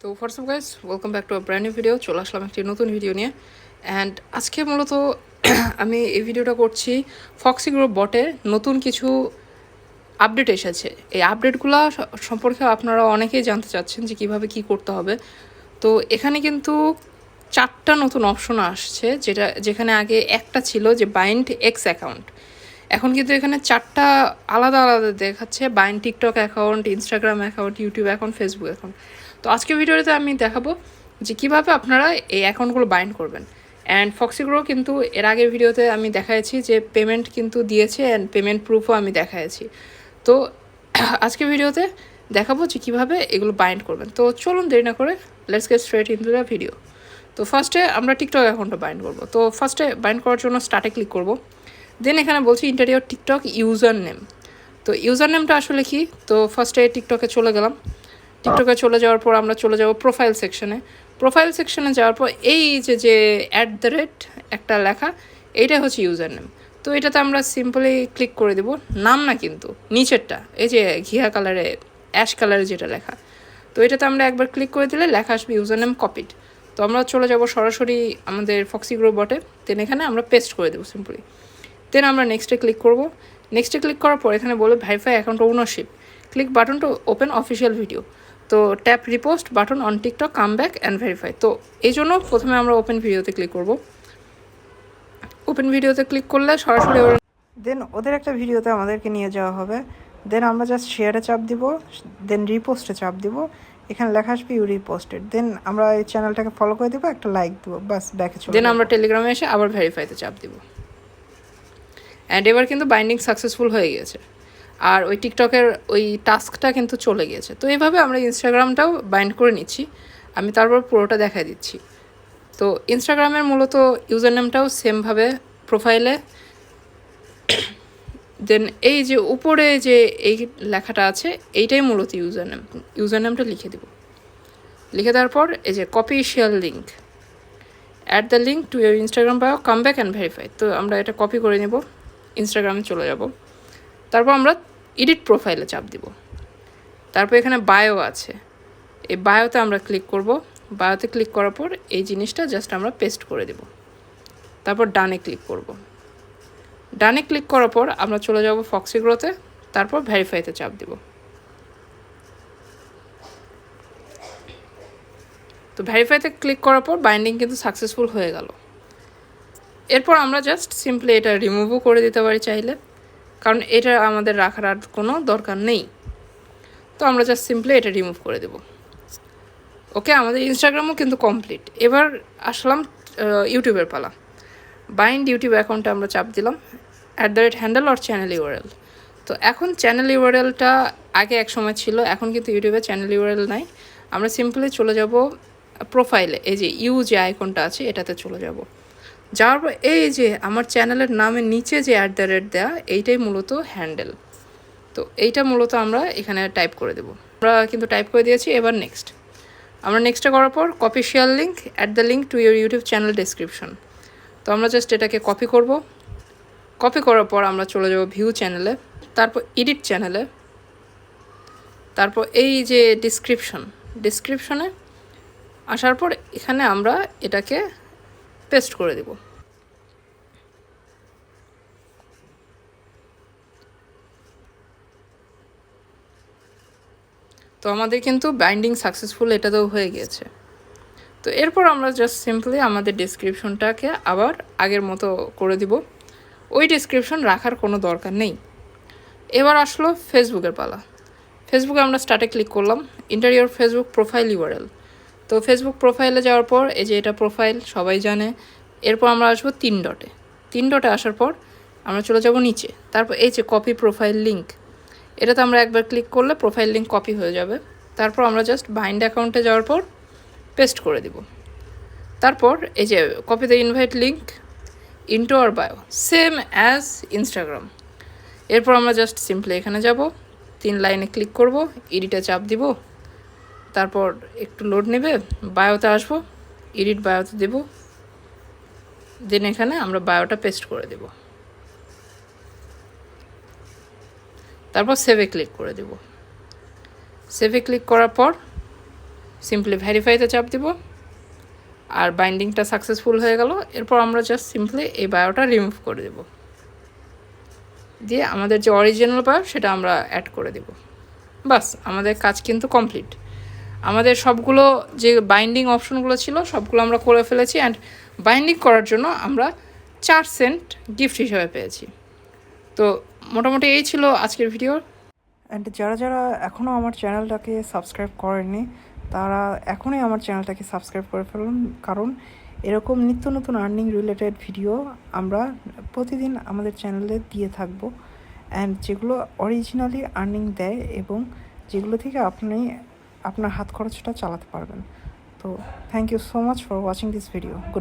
তো WhatsApp guys, welcome back to a brand new video. চলে আসলাম একটি নতুন ভিডিও নিয়ে। অ্যান্ড আজকে মূলত আমি এই ভিডিওটা করছি ফক্সি গ্রুপ বটে নতুন কিছু আপডেট এসেছে। এই আপডেটগুলো সম্পর্কে আপনারা অনেকেই জানতে চাচ্ছেন যে কীভাবে কী করতে হবে। তো এখানে কিন্তু 4টা নতুন অপশন আসছে, যেখানে আগে একটা ছিল যে বাইন্ড এক্স অ্যাকাউন্ট। এখন কিন্তু এখানে 4টা আলাদা আলাদা দেখাচ্ছে: bind TikTok account, Instagram account, YouTube account, Facebook account. তো আজকের ভিডিওতে আমি দেখাবো যে কীভাবে আপনারা এই অ্যাকাউন্টগুলো বাইন্ড করবেন। অ্যান্ড ফক্সিগ্রো কিন্তু এর আগের ভিডিওতে আমি দেখাইছি যে পেমেন্ট কিন্তু দিয়েছে, অ্যান্ড পেমেন্ট প্রুফও আমি দেখাইছি। তো আজকের ভিডিওতে দেখাবো যে কীভাবে এগুলো বাইন্ড করবেন। তো চলুন দেরি না করে let's get straight into the video. তো ফার্স্টে আমরা টিকটক অ্যাকাউন্টটা বাইন্ড করবো। তো ফার্স্টে বাইন্ড করার জন্য স্টার্টে ক্লিক করবো। দেন এখানে বলছি inter your TikTok user name. তো ইউজার নেমটা আসলে কি? তো ফার্স্টে টিকটকে চলে গেলাম। টিকটকে চলে যাওয়ার পর আমরা চলে যাব প্রোফাইল সেকশনে। প্রোফাইল সেকশনে যাওয়ার পর এই যে @ একটা লেখা, এইটা হচ্ছে ইউজার নেম। তো এটাতে আমরা সিম্পলি ক্লিক করে দেব। নাম না কিন্তু, নিচেরটা এই যে ঘিয়া কালারে, অ্যাশ কালারে যেটা লেখা, তো এটাতে আমরা একবার ক্লিক করে দিলে লেখা আসবে ইউজার নেম কপিড। তো আমরা চলে যাব সরাসরি আমাদের ফক্সিগ্রো বটে। দেন এখানে আমরা পেস্ট করে দেবো সিম্পলি। দেন আমরা নেক্সটে ক্লিক করব। নেক্সটে ক্লিক করার পর এখানে বলে verify account ownership, click button to open official video. তো tap repost button on TikTok, come back and verify. তো এই জন্য প্রথমে আমরা ওপেন ভিডিওতে ক্লিক করব। ওপেন ভিডিওতে ক্লিক করলে সরাসরি দেন ওদের একটা ভিডিওতে আমাদেরকে নিয়ে যাওয়া হবে। দেন আমরা জাস্ট শেয়ারে চাপ দিব, দেন রিপোস্টে চাপ দিব। এখানে লেখা আসবে ইউ রিপোস্টেড। দেন আমরা এই চ্যানেলটাকে ফলো করে দেবো, একটা লাইক দেবো, বাস ব্যাকে চলে। দেন আমরা টেলিগ্রামে এসে আবার ভেরিফাইতে চাপ দিব। অ্যান্ড এবার কিন্তু বাইন্ডিং সাকসেসফুল হয়ে গিয়েছে, আর ওই টিকটকের ওই টাস্কটা কিন্তু চলে গিয়েছে। তো এইভাবে আমরা ইনস্টাগ্রামটাও বাইন্ড করে নিচ্ছি। আমি তারপর পুরোটা দেখাই দিচ্ছি। তো ইনস্টাগ্রামের মূলত ইউজার নেমটাও সেমভাবে প্রোফাইলে, দেন এই যে উপরে যে এই লেখাটা আছে এইটাই মূলত ইউজার নেমটা লিখে দেব। লিখে দেওয়ার পর এই যে copy share link, add the link to your Instagram bio, come back and verify. তো আমরা এটা কপি করে নেব, ইনস্টাগ্রামে চলে যাব। তারপর আমরা এডিট প্রোফাইলে চাপ দিব। তারপর এখানে বায়ো আছে, এই বায়োতে আমরা ক্লিক করব। বায়োতে ক্লিক করার পর এই জিনিসটা জাস্ট আমরা পেস্ট করে দেব। তারপর ডানে ক্লিক করব। ডানে ক্লিক করার পর আমরা চলে যাব ফক্সিগ্রোতে, তারপর ভেরিফাইতে চাপ দিব। তো ভেরিফাইতে ক্লিক করার পর বাইন্ডিং কিন্তু সাকসেসফুল হয়ে গেল। এরপর আমরা জাস্ট সিম্পলি এটা রিমুভও করে দিতে পারি চাইলে, কারণ এটা আমাদের রাখার আর কোনো দরকার নেই। তো আমরা জাস্ট সিম্পলি এটা রিমুভ করে দেব। ওকে, আমাদের ইনস্টাগ্রামও কিন্তু কমপ্লিট। এবার আসলাম ইউটিউবের পালা। বাইন্ড ইউটিউব অ্যাকাউন্টে আমরা চাপ দিলাম, @হ্যান্ডেল অর চ্যানেল ইউআরএল। তো এখন চ্যানেল ইউআরএলটা আগে এক সময় ছিল, এখন কিন্তু ইউটিউবে চ্যানেল ইউআরএল নাই। আমরা সিম্পলি চলে যাব প্রোফাইলে, এই যে যে আইকনটা আছে এটাতে চলে যাব। যাওয়ার পর এই যে আমার চ্যানেলের নামের নিচে যে @ দেওয়া, এইটাই মূলত হ্যান্ডেল। তো এইটা মূলত আমরা এখানে টাইপ করে দেব। আমরা কিন্তু টাইপ করে দিয়েছি। এবার নেক্সট আমরা নেক্সটে করার পর copy share link, add the link to your YouTube channel description. তো আমরা জাস্ট এটাকে কপি করব। কপি করার পর আমরা চলে যাব ভিউ চ্যানেলে, তারপর এডিট চ্যানেলে, তারপর এই যে ডিসক্রিপশনে আসার পর এখানে আমরা এটাকে পেস্ট করে দেব। তো আমাদের কিন্তু বাইন্ডিং সাকসেসফুল এটাতেও হয়ে গিয়েছে। তো এরপর আমরা জাস্ট সিম্পলি আমাদের ডেসক্রিপশনটাকে আবার আগের মতো করে দিব। ওই ডেসক্রিপশন রাখার কোনো দরকার নেই। এবার আসলো ফেসবুকের পালা। ফেসবুকে আমরা স্টার্টে ক্লিক করলাম, inter your Facebook profile URL. তো ফেসবুক প্রোফাইলে যাওয়ার পর এই যে এটা প্রোফাইল সবাই জানে। এরপর আমরা আসবো 3 ডটে। 3 ডটে আসার পর আমরা চলে যাব নিচে, তারপর এই যে কপি প্রোফাইল লিঙ্ক, এটাতে আমরা একবার ক্লিক করলে প্রোফাইল লিঙ্ক কপি হয়ে যাবে। তারপর আমরা জাস্ট বাইন্ড অ্যাকাউন্টে যাওয়ার পর পেস্ট করে দিব। তারপর এই যে copy the invite link into our bio, same as Instagram. এরপর আমরা জাস্ট সিম্পলি এখানে যাব, 3 লাইনে ক্লিক করব, এডিটে চাপ দিব। তারপর একটু লোড নেবে, বায়োতে আসবো, এডিট বায়োতে দেব। দেন এখানে আমরা বায়োটা পেস্ট করে দেব। তারপর সেভে ক্লিক করে দেব। সেভে ক্লিক করার পর সিম্পলি ভেরিফাইতে চাপ দিব, আর বাইন্ডিংটা সাকসেসফুল হয়ে গেল। এরপর আমরা জাস্ট সিম্পলি এই বায়োটা রিমুভ করে দেব, দিয়ে আমাদের যে অরিজিনাল বায়ো সেটা আমরা অ্যাড করে দেব। বাস, আমাদের কাজ কিন্তু কমপ্লিট। আমাদের সবগুলো যে বাইন্ডিং অপশনগুলো ছিল সবগুলো আমরা করে ফেলেছি, অ্যান্ড বাইন্ডিং করার জন্য আমরা 4 সেন্ট গিফট হিসেবে পেয়েছি। তো মোটামুটি এই ছিল আজকের ভিডিও। অ্যান্ড যারা যারা এখনও আমার চ্যানেলটাকে সাবস্ক্রাইব করেননি তারা এখনই আমার চ্যানেলটাকে সাবস্ক্রাইব করে ফেলুন, কারণ এরকম নিত্য নতুন আর্নিং রিলেটেড ভিডিও আমরা প্রতিদিন আমাদের চ্যানেলে দিয়ে থাকবো, অ্যান্ড যেগুলো অরিজিনালি আর্নিং দেয় এবং যেগুলো থেকে আপনি আপনার হাত খরচটা চালাতে পারবেন। তো thank you so much for watching this video. Good